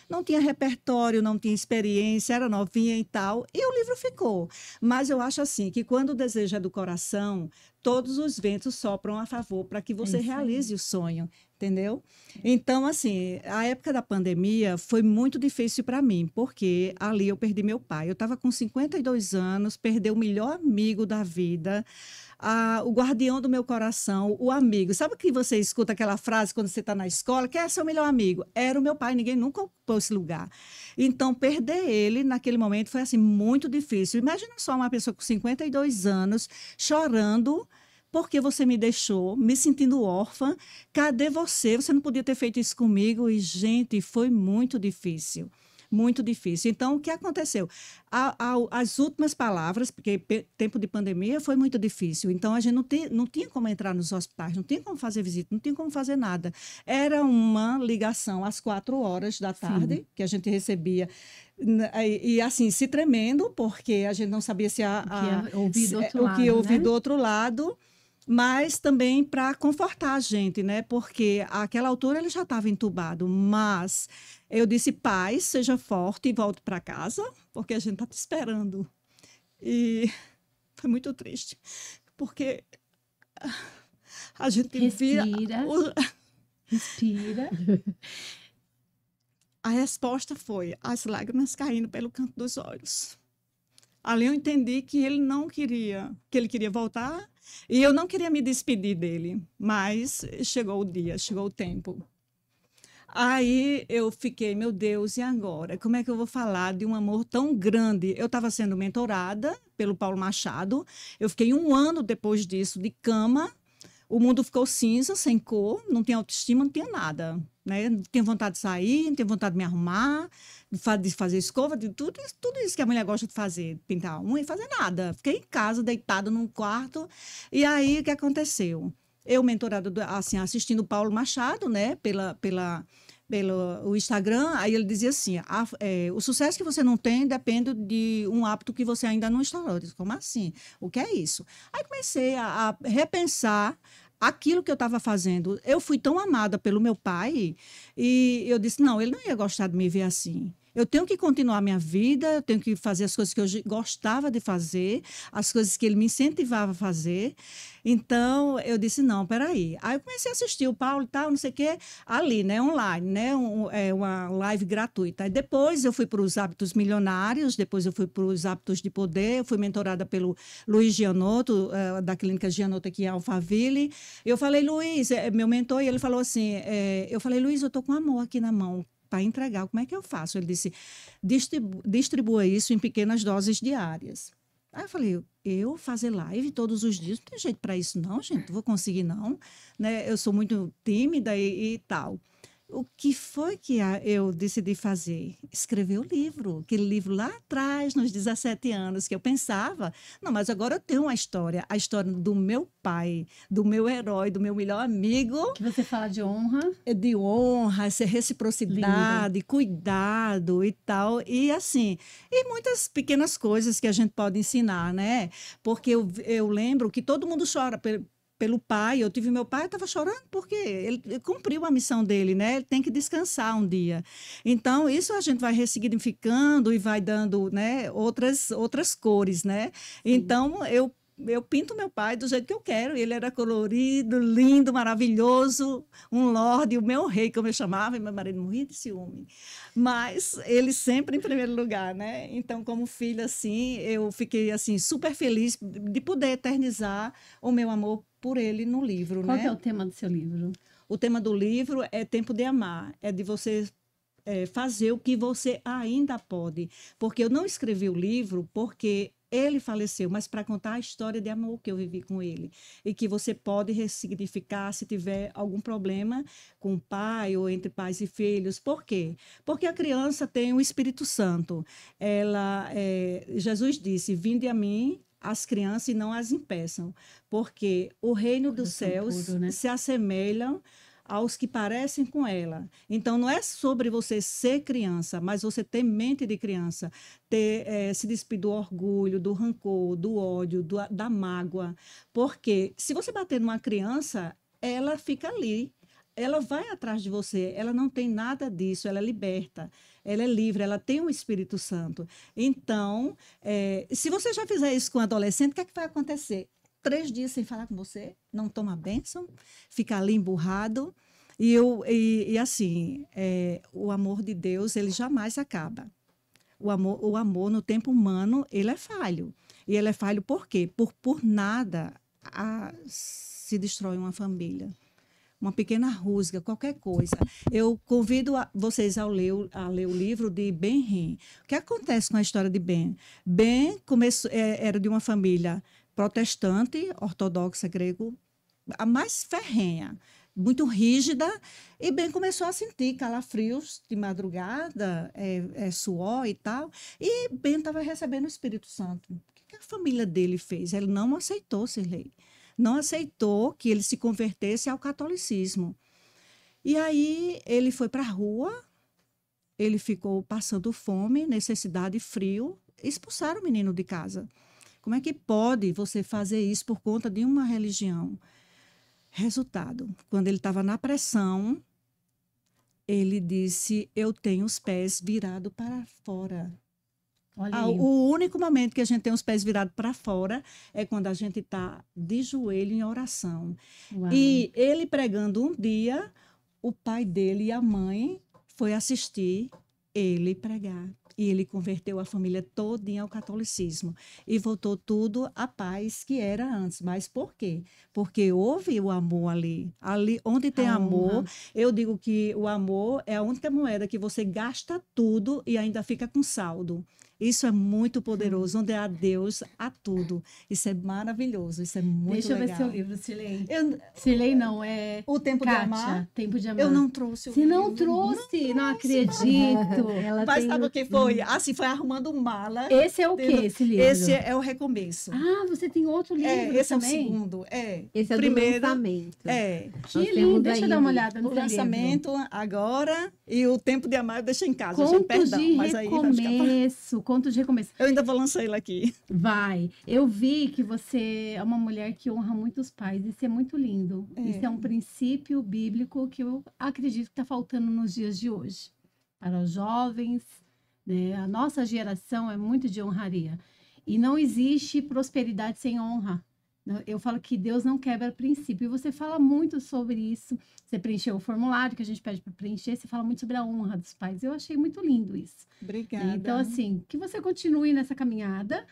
Não tinha repertório, não tinha experiência, era novinha e tal, e o livro ficou. Mas eu acho assim, que quando o desejo é do coração, todos os ventos sopram a favor para que você isso aí. realize o sonho, entendeu? Então, assim, a época da pandemia foi muito difícil para mim, porque ali eu perdi meu pai. Eu estava com 52 anos, perdi o melhor amigo da vida, o guardião do meu coração, o amigo. Sabe que você escuta aquela frase quando você está na escola? Quem é seu melhor amigo? Era o meu pai, ninguém nunca ocupou esse lugar. Então, perder ele naquele momento foi assim muito difícil. Imagina só uma pessoa com 52 anos chorando porque você me deixou, me sentindo órfã. Cadê você? Você não podia ter feito isso comigo. E, gente, foi muito difícil. muito difícil. Então, o que aconteceu? As últimas palavras, porque tempo de pandemia foi muito difícil, então a gente não tinha como entrar nos hospitais, não tinha como fazer visita, não tinha como fazer nada. Era uma ligação às 4 horas da tarde, Sim. que a gente recebia, e assim, se tremendo, porque a gente não sabia se O que ouvir do outro o lado, que ouvir né? do outro lado, mas também para confortar a gente, né? Porque àquela altura ele já estava entubado, mas eu disse, pai, seja forte e volte para casa, porque a gente está te esperando. E foi muito triste, porque a gente via Respira. Respira. a resposta foi as lágrimas caindo pelo canto dos olhos. Ali eu entendi que ele não queria, que ele queria voltar, e eu não queria me despedir dele, mas chegou o dia, chegou o tempo. Aí eu fiquei, meu Deus, e agora? Como é que eu vou falar de um amor tão grande? Eu estava sendo mentorada pelo Paulo Machado, eu fiquei 1 ano depois disso de cama, o mundo ficou cinza, sem cor, não tinha autoestima, não tinha nada. Né? Não tinha vontade de sair, não tinha vontade de me arrumar, de fazer escova, de tudo isso que a mulher gosta de fazer, pintar a unha e fazer nada. Fiquei em casa, deitada num quarto. E aí, o que aconteceu? Eu, mentorada, assim, assistindo o Paulo Machado, né, pelo Instagram, aí ele dizia assim, o sucesso que você não tem depende de um hábito que você ainda não instalou. Eu disse, como assim? O que é isso? Aí comecei a repensar aquilo que eu estava fazendo. Eu fui tão amada pelo meu pai e eu disse, não, ele não ia gostar de me ver assim. Eu tenho que continuar minha vida, eu tenho que fazer as coisas que eu gostava de fazer, as coisas que ele me incentivava a fazer. Então, eu disse, não, peraí. Aí eu comecei a assistir o Paulo e tal, não sei o quê, ali, né, online, né, uma live gratuita. Aí depois eu fui para os Hábitos Milionários, depois eu fui para os Hábitos de Poder, eu fui mentorada pelo Luiz Gianotto, da Clínica Gianotto aqui em Alphaville. Eu falei, Luiz, meu mentor, e ele falou assim, eu falei, Luiz, eu estou com amor aqui na mão para entregar, como é que eu faço? Ele disse, distribua isso em pequenas doses diárias. Aí eu falei, eu fazer live todos os dias, não tem jeito para isso não, gente, não vou conseguir não, né? Eu sou muito tímida e tal. O que foi que eu decidi fazer? Escrever o livro, aquele livro lá atrás, nos 17 anos, que eu pensava, não, mas agora eu tenho uma história, a história do meu pai, do meu herói, do meu melhor amigo. Que você fala de honra. De honra, essa reciprocidade, cuidado e tal. E assim, e muitas pequenas coisas que a gente pode ensinar, né? Porque eu lembro que todo mundo chora pelo pai. Eu tive meu pai, estava chorando porque ele cumpriu a missão dele, né? Ele tem que descansar um dia. Então, isso a gente vai ressignificando e vai dando, né, outras cores, né? Então, eu pinto meu pai do jeito que eu quero. Ele era colorido, lindo, maravilhoso, um lorde, o meu rei, como eu chamava, e meu marido morria de ciúme. Mas ele sempre em primeiro lugar, né? Então, como filha, assim, eu fiquei assim super feliz de poder eternizar o meu amor por ele no livro, Qual né? que é o tema do seu livro? O tema do livro é Tempo de Amar, é de você fazer o que você ainda pode. Porque eu não escrevi o livro porque ele faleceu, mas para contar a história de amor que eu vivi com ele. E que você pode ressignificar se tiver algum problema com o pai ou entre pais e filhos. Por quê? Porque a criança tem o Espírito Santo. Jesus disse, vinde a mim as crianças e não as impeçam, porque o reino dos céus puro, né? se assemelham aos que parecem com ela. Então, não é sobre você ser criança, mas você ter mente de criança, se despir do orgulho, do rancor, do ódio, da mágoa. Porque se você bater numa criança, ela fica ali. Ela vai atrás de você, ela não tem nada disso, ela é liberta, ela é livre, ela tem o Espírito Santo. Então, se você já fizer isso com um adolescente, o que é que vai acontecer? 3 dias sem falar com você, não toma bênção, fica ali emburrado. E assim, o amor de Deus, ele jamais acaba. O amor no tempo humano, ele é falho. E ele é falho por quê? Por nada se destrói uma família. Uma pequena rusga, qualquer coisa. Eu convido vocês a ler o livro de Ben-Hur. O que acontece com a história de Ben? Ben era de uma família protestante, ortodoxa, grego, a mais ferrenha. muito rígida, e Ben começou a sentir calafrios de madrugada, suor e tal, e Ben estava recebendo o Espírito Santo. O que a família dele fez? Ele não aceitou, Sirlei. Não aceitou que ele se convertesse ao catolicismo. E aí ele foi para a rua, ele ficou passando fome, necessidade, frio, expulsaram o menino de casa. Como é que pode você fazer isso por conta de uma religião? Resultado, quando ele estava na pressão, ele disse, eu tenho os pés virados para fora. Olha aí. O único momento que a gente tem os pés virados para fora é quando a gente está de joelho em oração. Uau. E ele pregando um dia, o pai dele e a mãe foi assistir ele pregar. E ele converteu a família todinha ao catolicismo. E voltou tudo à paz que era antes. Mas por quê? Porque houve o amor ali. Ali onde tem amor, eu digo que o amor é a única moeda que você gasta tudo e ainda fica com saldo. Isso é muito poderoso. Onde há Deus, há tudo. Isso é maravilhoso. Isso é muito Deixa eu legal. ver seu livro, Sirlei. Eu, Sirlei não, é O Tempo de Kátia, Amar. Tempo de Amar. Eu não trouxe o Você não livro. trouxe? Não acredito. Ela Mas tem sabe o que foi? Assim, foi arrumando mala. Esse é o quê, esse livro? Esse é o recomeço. Ah, você tem outro livro Esse é o também? segundo. Esse é Primeiro, do lançamento. Que Nós lindo, temos deixa eu dar ainda uma olhada no O seu livro. lançamento agora e o Tempo de Amar eu deixo em casa. Gente, Contos perdão, de mas aí vai ficar... recomeço, contos de recomeço. Eu ainda vou lançar ele aqui. Vai. Eu vi que você é uma mulher que honra muito os pais. Isso é muito lindo. Isso é um princípio bíblico que eu acredito que está faltando nos dias de hoje. Para os jovens, né? A nossa geração é muito de honraria. E não existe prosperidade sem honra. Eu falo que Deus não quebra princípio. E você fala muito sobre isso. Você preencheu o formulário que a gente pede para preencher. Você fala muito sobre a honra dos pais. Eu achei muito lindo isso. Obrigada. Então, assim, que você continue nessa caminhada,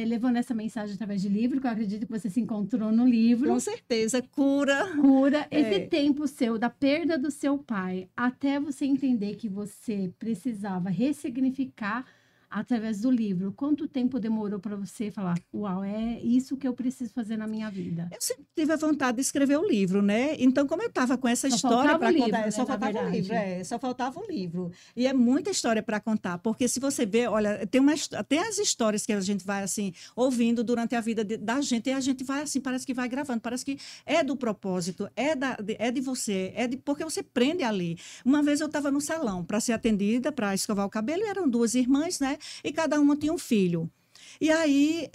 levando essa mensagem através de livro, que eu acredito que você se encontrou no livro. Com certeza, cura. Cura esse tempo seu, da perda do seu pai, até você entender que você precisava ressignificar através do livro. Quanto tempo demorou para você falar, uau, é isso que eu preciso fazer na minha vida? Eu sempre tive a vontade de escrever o livro, né? Então, como eu estava com essa Só história faltava para o livro, contar, né, só na faltava o verdade. livro, só faltava o livro. E é muita história para contar, porque se você vê, olha, tem as histórias que a gente vai assim ouvindo durante a vida da gente, e a gente vai assim, parece que vai gravando, parece que é do propósito, é de você, porque você prende ali. Uma vez eu estava no salão para ser atendida, para escovar o cabelo, e eram duas irmãs, né? E cada uma tinha um filho. E aí,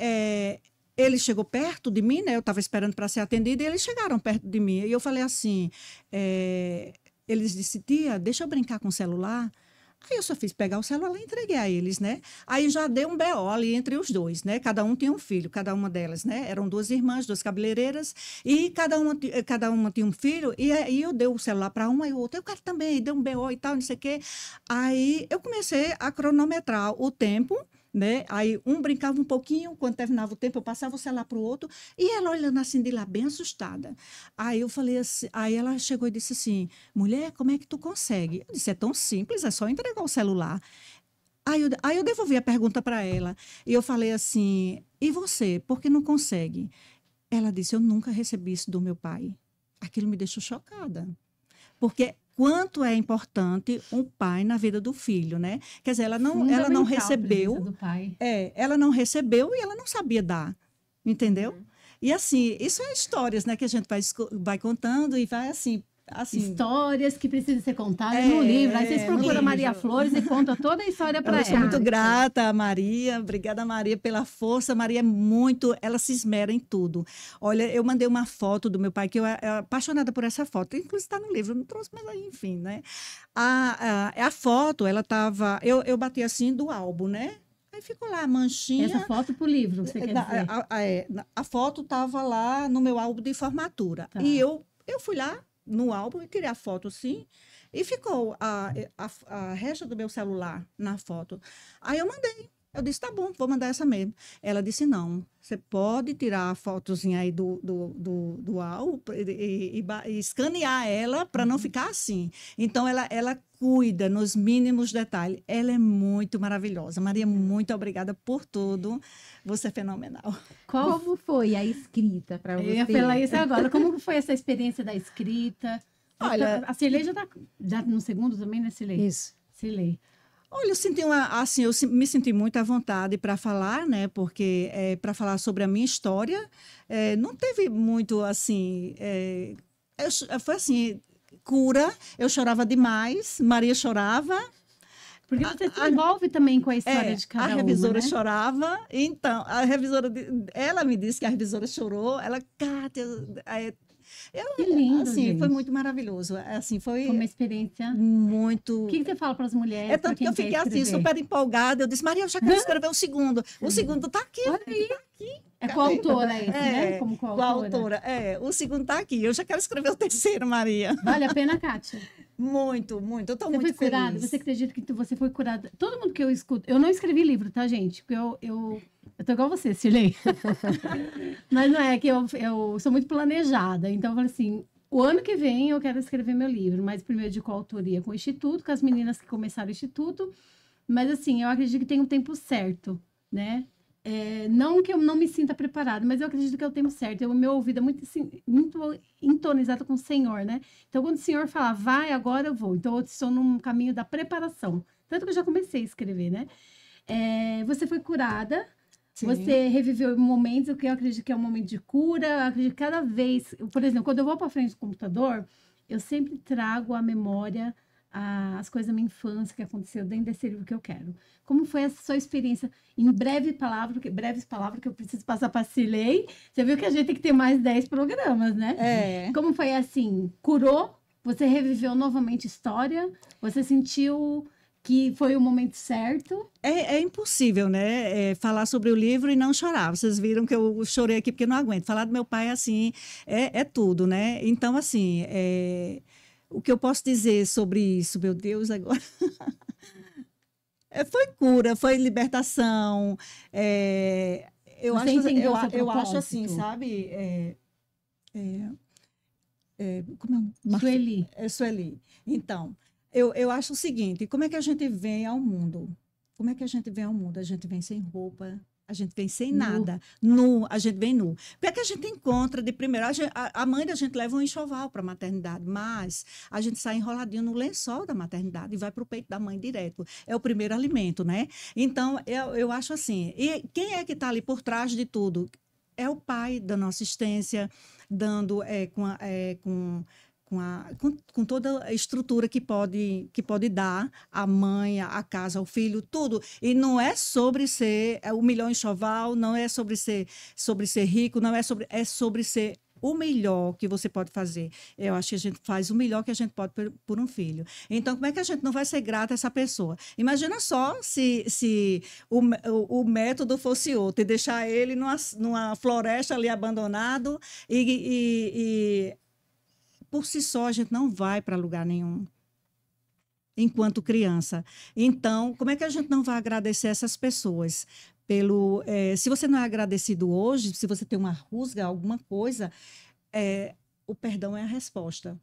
ele chegou perto de mim, né? Eu estava esperando para ser atendida, e eles chegaram perto de mim. E eu falei assim, eles disseram, tia, deixa eu brincar com o celular. Aí eu só fiz pegar o celular e entreguei a eles, né? Aí já deu um BO ali entre os dois, né? Cada um tinha um filho, cada uma delas, né? Eram duas irmãs, duas cabeleireiras, e cada uma tinha um filho, e aí eu dei o celular para uma e o outro, eu quero também, deu um BO e tal, não sei o quê. Aí eu comecei a cronometrar o tempo, né? Aí um brincava um pouquinho, quando terminava o tempo, eu passava o celular para o outro, e ela olhando assim de lá, bem assustada. Aí eu falei assim, aí ela chegou e disse assim, mulher, como é que tu consegue? Eu disse, é tão simples, é só entregar o celular. Aí eu devolvi a pergunta para ela, e eu falei assim, e você, por que não consegue? Ela disse, eu nunca recebi isso do meu pai. Aquilo me deixou chocada, porque quanto é importante um pai na vida do filho, né? Quer dizer, ela não recebeu, do pai. ela não recebeu e ela não sabia dar, entendeu? E assim, isso é histórias, né, que a gente vai contando e vai assim, histórias que precisam ser contadas no livro. Aí vocês procuram Maria Flores e contam toda a história para ela. Eu sou muito grata a Maria, obrigada Maria pela força. Maria é muito, ela se esmera em tudo. Olha, eu mandei uma foto do meu pai, que eu é apaixonada por essa foto, inclusive está no livro, eu não trouxe, mas aí, enfim, né? A foto, ela estava, eu bati assim do álbum, né? Aí ficou lá a manchinha. Essa foto pro livro, você quer dizer? A foto estava lá no meu álbum de formatura. Tá. E eu fui lá no álbum e tirei a foto assim, e ficou a resta do meu celular na foto. Aí eu mandei Eu disse, tá bom, vou mandar essa mesmo. Ela disse, não, você pode tirar a fotozinha aí do álbum e escanear ela para não ficar assim. Então, ela cuida nos mínimos detalhes. Ela é muito maravilhosa. Maria, muito obrigada por tudo. Você é fenomenal. Como foi a escrita para você? Eu ia falar isso agora. Como foi essa experiência da escrita? Olha, A Cirlei já no segundo também, né, Cirlei? Isso. Cirlei. olha, eu senti me senti muito à vontade para falar, né? Porque para falar sobre a minha história, não teve muito assim, foi assim, cura. Eu chorava demais, Maria chorava, Porque você se envolve também com a história de cada a revisora uma, né? chorava. Então, a revisora, ela me disse que a revisora chorou. Ela, Kátia, Que lindo, assim, gente. foi muito maravilhoso. Assim, Foi uma experiência. muito. O que você fala para as mulheres? É pra tanto que quem eu quer fiquei assim, escrever? super empolgada. Eu disse, Maria, eu já quero escrever o segundo. O segundo está aqui. Olha aí. É coautora esse, né? Como coautora. O segundo está aqui. Eu já quero escrever o terceiro, Maria. Vale a pena, Kátia? Muito, muito. Eu estou Você muito foi curada? feliz. Você acredita que você foi curada? Todo mundo que eu escuto... Eu não escrevi livro, tá, gente? Porque eu tô igual você, Cirlei. Mas não é que eu sou muito planejada. Então, eu falei assim... O ano que vem eu quero escrever meu livro, mas primeiro de coautoria com o Instituto, com as meninas que começaram o Instituto. Mas assim, eu acredito que tem um tempo certo, né? Não que eu não me sinta preparada, mas eu acredito que é o tempo certo. O meu ouvido é muito, assim, muito entonizado com o Senhor, né? Então, quando o Senhor fala, vai, agora eu vou. Então, eu estou num caminho da preparação. Tanto que eu já comecei a escrever, né? Você foi curada. Sim. Você reviveu momentos, o que eu acredito que é um momento de cura. Eu acredito que cada vez, por exemplo, quando eu vou para frente do computador, eu sempre trago à memória as coisas da minha infância que aconteceu dentro desse livro que eu quero. Como foi essa sua experiência? Em breves palavras que eu preciso passar para a Cirlei. Você viu que a gente tem que ter mais 10 programas, né? Como foi assim? Curou? Você reviveu novamente a história? Você sentiu que foi o momento certo? É impossível, né? Falar sobre o livro e não chorar. Vocês viram que eu chorei aqui porque não aguento. Falar do meu pai, assim, é tudo, né? Então, assim, o que eu posso dizer sobre isso, meu Deus, agora... foi cura, foi libertação. Eu Você entendeu o seu eu acho assim, propósito? sabe? Como é? Sueli. Sueli. Então, eu acho o seguinte, como é que a gente vem ao mundo? Como é que a gente vem ao mundo? A gente vem sem roupa, a gente vem sem nada. Nu, a gente vem nu. Porque é que a gente encontra de primeiro, a mãe da gente leva um enxoval para a maternidade, mas a gente sai enroladinho no lençol da maternidade e vai para o peito da mãe direto. É o primeiro alimento, né? Então, eu acho assim, e quem é que está ali por trás de tudo? É o pai dando assistência, dando com toda a estrutura que pode dar a mãe, a casa, o filho, tudo. E não é sobre ser o milhão enxoval, não é sobre ser rico, não é sobre ser o melhor que você pode fazer. Eu acho que a gente faz o melhor que a gente pode por um filho. Então, como é que a gente não vai ser grata a essa pessoa? Imagina só se o método fosse outro, e deixar ele numa floresta ali abandonado e por si só, a gente não vai para lugar nenhum, enquanto criança. Então, como é que a gente não vai agradecer essas pessoas? Se você não é agradecido hoje, se você tem uma rusga, alguma coisa, o perdão é a resposta.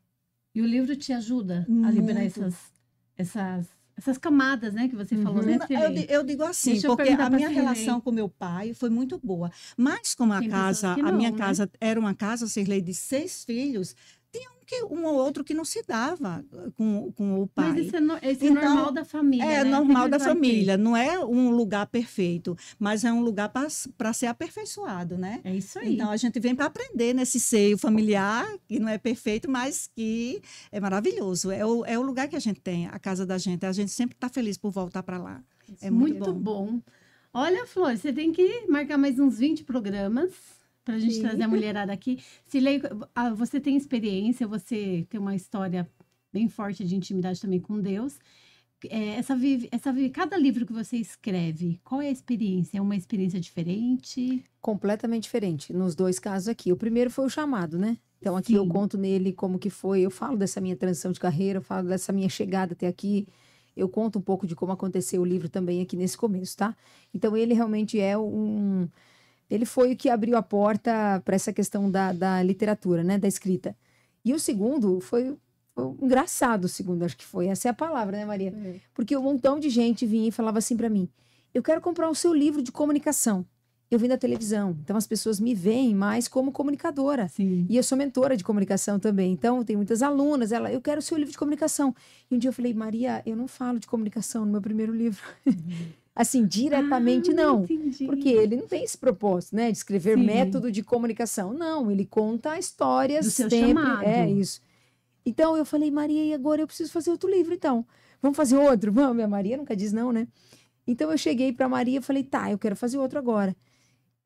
E o livro te ajuda a Muito. liberar essas camadas, né, que você falou, né, Cirlei? Eu digo assim, Deixa eu porque perguntar a pra minha Cirlei. relação com meu pai foi muito boa. Mas como Tem pessoas que a não, minha né? casa era uma casa, Cirlei, de 6 filhos, tinha um ou outro que não se dava com o pai. Mas isso é Então, normal da família, né? normal Sempre da vai ter. família. Não é um lugar perfeito, mas é um lugar para ser aperfeiçoado, né? É isso aí. Então, a gente vem para aprender nesse seio familiar, que não é perfeito, mas que é maravilhoso. É o lugar que a gente tem, a casa da gente. A gente sempre está feliz por voltar para lá. É muito bom. Olha, Flor, você tem que marcar mais uns 20 programas para a gente Sim. trazer a mulherada aqui. Cirlei, você tem experiência, você tem uma história bem forte de intimidade também com Deus. Cada livro que você escreve, qual é a experiência? É uma experiência diferente? Completamente diferente, nos dois casos aqui. O primeiro foi o chamado, né? Então, aqui eu Sim. conto nele como que foi, eu falo dessa minha transição de carreira, eu falo dessa minha chegada até aqui, eu conto um pouco de como aconteceu o livro também aqui nesse começo, tá? Então, ele realmente é ele foi o que abriu a porta para essa questão da literatura, né? Da escrita. E o segundo foi engraçado, o segundo, acho que foi. Essa é a palavra, né, Maria? Porque um montão de gente vinha e falava assim para mim: eu quero comprar o seu livro de comunicação. Eu vim da televisão, então as pessoas me veem mais como comunicadora. Sim. E eu sou mentora de comunicação também, então tem muitas alunas, eu quero o seu livro de comunicação. E um dia eu falei: Maria, eu não falo de comunicação no meu primeiro livro. Assim, diretamente não. Entendi. Porque ele não tem esse propósito, né? De escrever Sim. método de comunicação. Não, ele conta histórias Do seu sempre. chamado. É isso. Então eu falei: Maria, e agora eu preciso fazer outro livro, então. Vamos fazer outro? Vamos, a Maria nunca diz não, né? Então eu cheguei para Maria e falei: tá, eu quero fazer outro agora.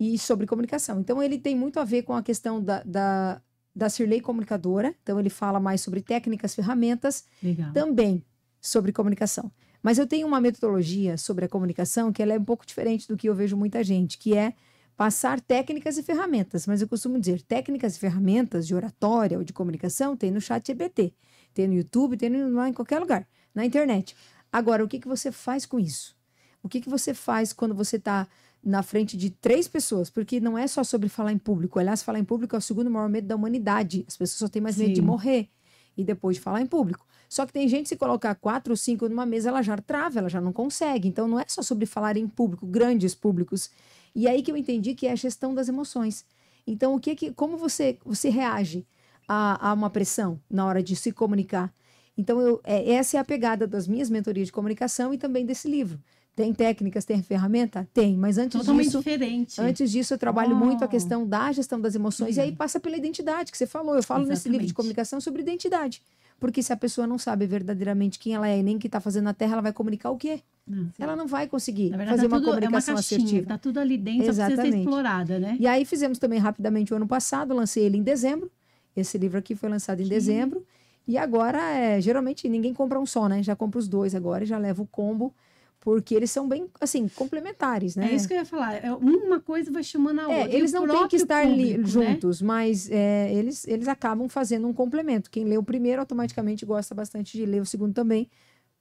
E sobre comunicação. Então ele tem muito a ver com a questão da Cirlei comunicadora. Então ele fala mais sobre técnicas, ferramentas, Legal. também sobre comunicação. Mas eu tenho uma metodologia sobre a comunicação que ela é um pouco diferente do que eu vejo muita gente, que é passar técnicas e ferramentas. Mas eu costumo dizer, técnicas e ferramentas de oratória ou de comunicação tem no ChatGPT, tem no YouTube, tem lá em qualquer lugar, na internet. Agora, o que você faz com isso? O que você faz quando você está na frente de 3 pessoas? Porque não é só sobre falar em público. Aliás, falar em público é o segundo maior medo da humanidade. As pessoas só têm mais medo de Sim. morrer e depois de falar em público. Só que tem gente, se colocar 4 ou 5 numa mesa, ela já trava, ela já não consegue. Então, não é só sobre falar em público, grandes públicos. E aí que eu entendi que é a gestão das emoções. Então, como você reage a uma pressão na hora de se comunicar? Então, essa é a pegada das minhas mentorias de comunicação e também desse livro. Tem técnicas, tem ferramenta? Tem, mas Totalmente diferente. antes disso eu trabalho muito a Oh. questão da gestão das emoções, e aí passa pela identidade que você falou. Eu falo nesse livro de Exatamente. comunicação sobre identidade. Porque se a pessoa não sabe verdadeiramente quem ela é e nem o que está fazendo na Terra, ela vai comunicar o quê? Não. Ela não vai conseguir Na verdade, fazer tá uma tudo, comunicação é uma caixinha, assertiva. tá tudo ali dentro, só precisa ser Exatamente. explorada, né? E aí fizemos também rapidamente o ano passado, lancei ele em dezembro. Esse livro aqui foi lançado em dezembro. E agora, geralmente, ninguém compra um só, né? Já compra os 2 agora e já leva o combo, porque eles são bem, assim, complementares, né? É isso que eu ia falar. Uma coisa vai chamando a outra. E Eles o não têm que próprio estar público, né? juntos, mas eles acabam fazendo um complemento. Quem lê o primeiro automaticamente gosta bastante de ler o segundo também,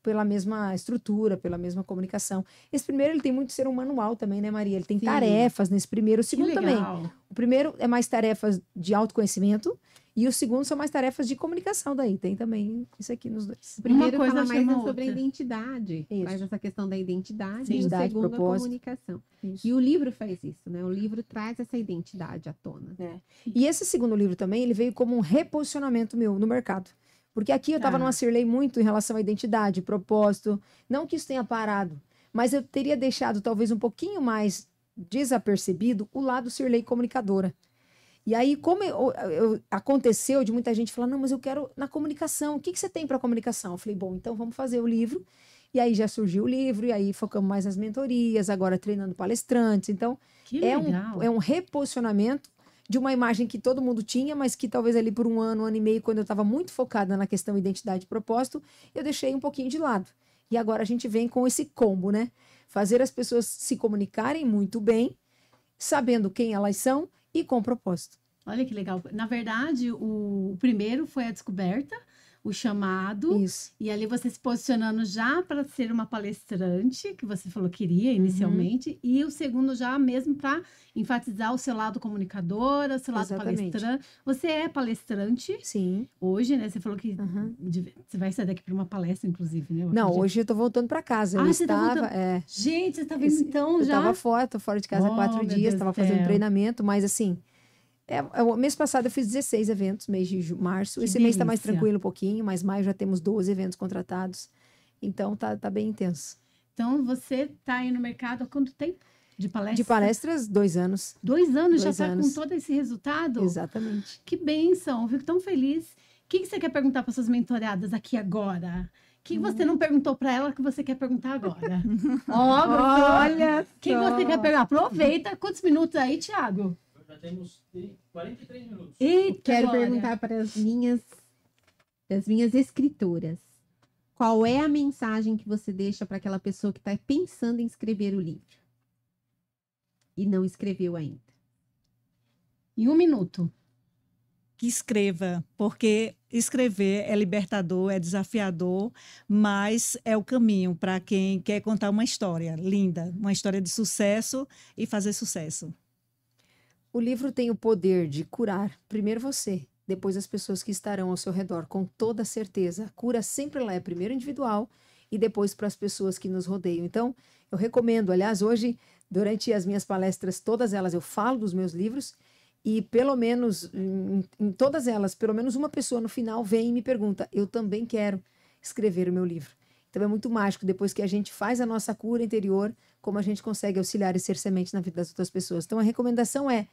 pela mesma estrutura, pela mesma comunicação. Esse primeiro ele tem muito de ser um manual também, né, Maria? Ele tem Sim. tarefas nesse primeiro, o Que segundo também. legal. O primeiro é mais tarefas de autoconhecimento e o segundo são mais tarefas de comunicação daí. Tem também isso aqui nos 2. O primeiro coisa fala mais chama a sobre a outra. identidade. Isso. Faz essa questão da identidade. Sim. E o Identidade, segundo, a propósito. comunicação. Isso. E o livro faz isso, né? O livro traz essa identidade à tona. E esse segundo livro também, ele veio como um reposicionamento meu no mercado. Porque aqui eu estava Tá. numa Cirlei muito em relação à identidade, propósito. Não que isso tenha parado, mas eu teria deixado talvez um pouquinho mais desapercebido o lado Cirlei comunicadora. E aí, como aconteceu de muita gente falar, não, mas eu quero na comunicação. O que você tem para comunicação? Eu falei, bom, então vamos fazer o livro. E aí já surgiu o livro, e aí focamos mais nas mentorias, agora treinando palestrantes. Então, Que legal. é um reposicionamento de uma imagem que todo mundo tinha, mas que talvez ali por um ano e meio, quando eu estava muito focada na questão identidade e propósito, eu deixei um pouquinho de lado. E agora a gente vem com esse combo, né? Fazer as pessoas se comunicarem muito bem, sabendo quem elas são e com propósito. Olha que legal. Na verdade, o primeiro foi a descoberta, o chamado, Isso. e ali você se posicionando já para ser uma palestrante, que você falou que queria inicialmente, e o segundo já mesmo para enfatizar o seu lado comunicadora, o seu lado Exatamente. palestrante. Você é palestrante Sim. hoje, né? Você falou que Uhum. você vai sair daqui para uma palestra, inclusive, né? Eu Não, acredito. hoje eu tô voltando para casa. Eu Você tá estava. voltando? Gente, você tá vendo então Eu já? estava fora, tô fora de casa há Oh, 4 meu dias, Deus estava do fazendo céu. treinamento, mas assim. O mês passado eu fiz 16 eventos, mês de março. Que Esse mês está mais delícia. tranquilo um pouquinho, mas maio já temos 12 eventos contratados. Então tá bem intenso. Então, você tá aí no mercado há quanto tempo de palestra? De palestras, 2 anos. 2 anos, já 2 tá com anos. todo esse resultado? Exatamente. Que bênção, eu fico tão feliz. O que você quer perguntar para suas mentoradas aqui agora? O que você não perguntou para ela que você quer perguntar agora? Ó, gostou? Olha O que você quer perguntar? Aproveita. Quantos minutos aí, Thiago? Já temos 43 minutos. Eita, Quero glória. perguntar para as minhas escritoras. Qual é a mensagem que você deixa para aquela pessoa que está pensando em escrever o livro e não escreveu ainda? Em 1 minuto. que escreva, porque escrever é libertador, é desafiador, mas é o caminho para quem quer contar uma história linda, uma história de sucesso e fazer sucesso. O livro tem o poder de curar primeiro você, depois as pessoas que estarão ao seu redor, com toda certeza. A cura sempre lá é primeiro individual e depois para as pessoas que nos rodeiam. Então, eu recomendo. Aliás, hoje, durante as minhas palestras, todas elas, eu falo dos meus livros e pelo menos, em todas elas, pelo menos uma pessoa no final vem e me pergunta, eu também quero escrever o meu livro. Então, é muito mágico, depois que a gente faz a nossa cura interior, como a gente consegue auxiliar e ser semente na vida das outras pessoas. Então, a recomendação é,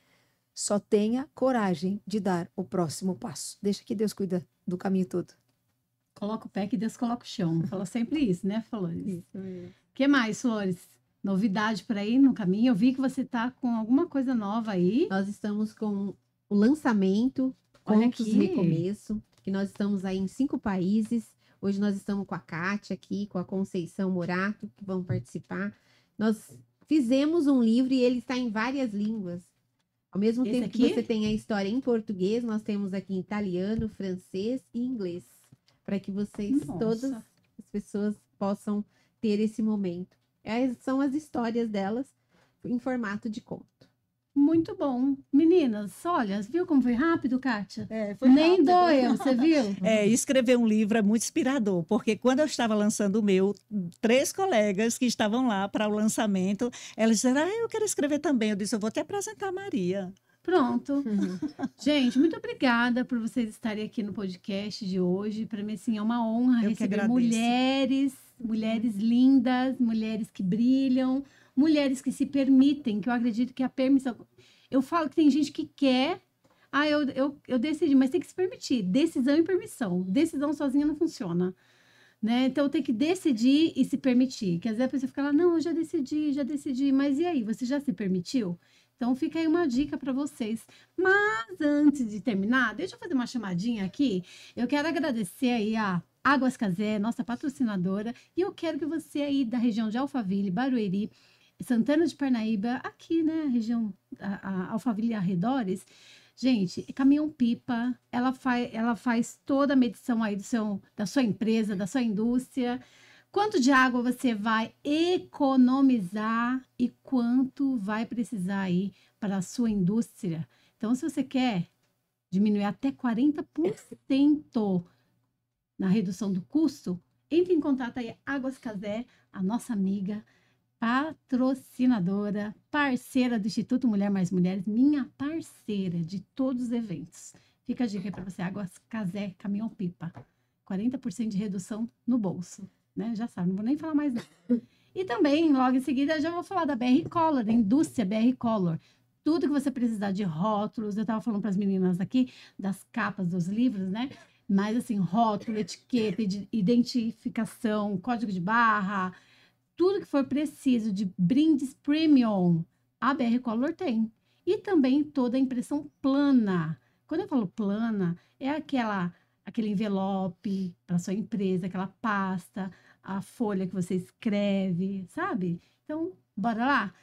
só tenha coragem de dar o próximo passo. Deixa que Deus cuida do caminho todo. Coloca o pé que Deus coloca o chão. Fala sempre isso, né, Flores? Isso. O que mais, Flores? Novidade por aí no caminho? Eu vi que você tá com alguma coisa nova aí. Nós estamos com o lançamento, Olha Contos aqui. Recomeço, que nós estamos aí em 5 países. Hoje nós estamos com a Kátia aqui, com a Conceição Morato, que vão participar. Nós fizemos um livro e ele está em várias línguas. Ao mesmo Esse tempo que aqui? você tem a história em português, nós temos aqui em italiano, francês e inglês. Para que vocês, Nossa. todas as pessoas, possam ter esse momento. São as histórias delas em formato de conto. Muito bom. Meninas, olha, viu como foi rápido, Kátia? Foi Nem rápido. doeu, você viu? Escrever um livro é muito inspirador, porque quando eu estava lançando o meu, 3 colegas que estavam lá para o lançamento, elas disseram, eu quero escrever também. Eu disse, eu vou te apresentar a Maria. Pronto. Gente, muito obrigada por vocês estarem aqui no podcast de hoje. Para mim, assim, é uma honra Eu que receber agradeço. mulheres lindas, mulheres que brilham, mulheres que se permitem, que eu acredito que a permissão... Eu falo que tem gente que quer... eu decidi, mas tem que se permitir. Decisão e permissão. Decisão sozinha não funciona. Né? Então, tem que decidir e se permitir. Que às vezes a pessoa fica lá, não, eu já decidi. Mas e aí, você já se permitiu? Então, fica aí uma dica para vocês. Mas, antes de terminar, deixa eu fazer uma chamadinha aqui. Eu quero agradecer aí a Águas Casé, nossa patrocinadora. E eu quero que você aí da região de Alphaville, Barueri, Santana de Parnaíba, aqui, né, região Alphaville e arredores. Gente, caminhão-pipa, ela faz toda a medição aí da sua empresa, da sua indústria. Quanto de água você vai economizar e quanto vai precisar aí para a sua indústria. Então, se você quer diminuir até 40% na redução do custo, entre em contato aí, Águas Casé, a nossa amiga, patrocinadora, parceira do Instituto Mulher Mais Mulheres, minha parceira de todos os eventos. Fica a dica aí para você, Águas Casé, caminhão-pipa. 40% de redução no bolso. Né? Já sabe, não vou nem falar mais nada. E também, logo em seguida, já vou falar da BR Color, da indústria BR Color. Tudo que você precisar de rótulos, eu estava falando para as meninas aqui, das capas dos livros, né? Mas assim, rótulo, etiqueta, identificação, código de barra, tudo que for preciso de brindes premium, a BR Color tem. E também toda a impressão plana. Quando eu falo plana, é aquele envelope para sua empresa, aquela pasta, a folha que você escreve, sabe? Então, bora lá?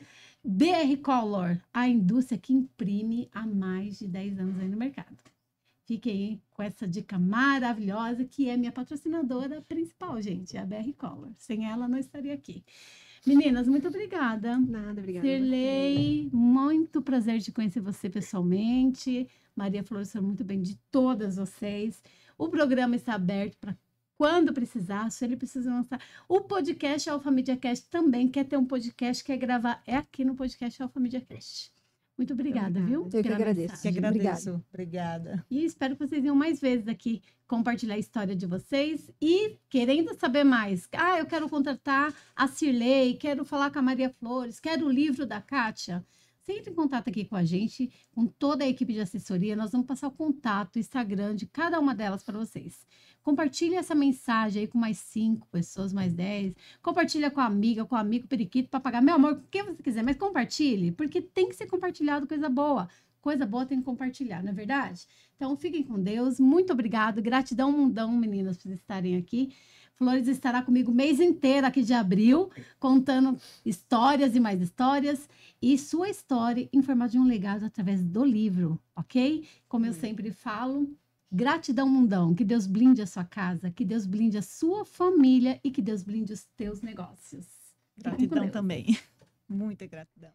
BR Color, a indústria que imprime há mais de 10 anos aí no mercado. Fique aí com essa dica maravilhosa, que é minha patrocinadora principal, gente, a BR Color. Sem ela, não estaria aqui. Meninas, muito obrigada. Nada, obrigada. Sirlei, muito prazer de conhecer você pessoalmente. Maria Flores, sou muito bem de todas vocês. O programa está aberto para quando precisar, se ele precisa lançar. O podcast Alpha Media Cast também quer ter um podcast, quer gravar, é aqui no podcast Alpha Media Cast. Muito obrigada, viu? Eu que pela agradeço. mensagem. Que agradeço. Obrigada. E espero que vocês venham mais vezes aqui compartilhar a história de vocês. E querendo saber mais, eu quero contratar a Sirlei, quero falar com a Maria Flores, quero o livro da Kátia. Você entra em contato aqui com a gente, com toda a equipe de assessoria. Nós vamos passar o contato, o Instagram de cada uma delas para vocês. Compartilhe essa mensagem aí com mais 5 pessoas, mais 10. Compartilha com a amiga, com o amigo periquito, papagaio. Meu amor, o que você quiser, mas compartilhe, porque tem que ser compartilhado coisa boa. Coisa boa tem que compartilhar, não é verdade? Então, fiquem com Deus. Muito obrigado. Gratidão, mundão, meninas, por estarem aqui. Flores estará comigo o mês inteiro aqui de abril, contando histórias e mais histórias, e sua história em formato de um legado através do livro, ok? Como eu sempre falo, gratidão, mundão. Que Deus blinde a sua casa, que Deus blinde a sua família e que Deus blinde os teus negócios. Fiquem com Gratidão Deus. também. Muita gratidão.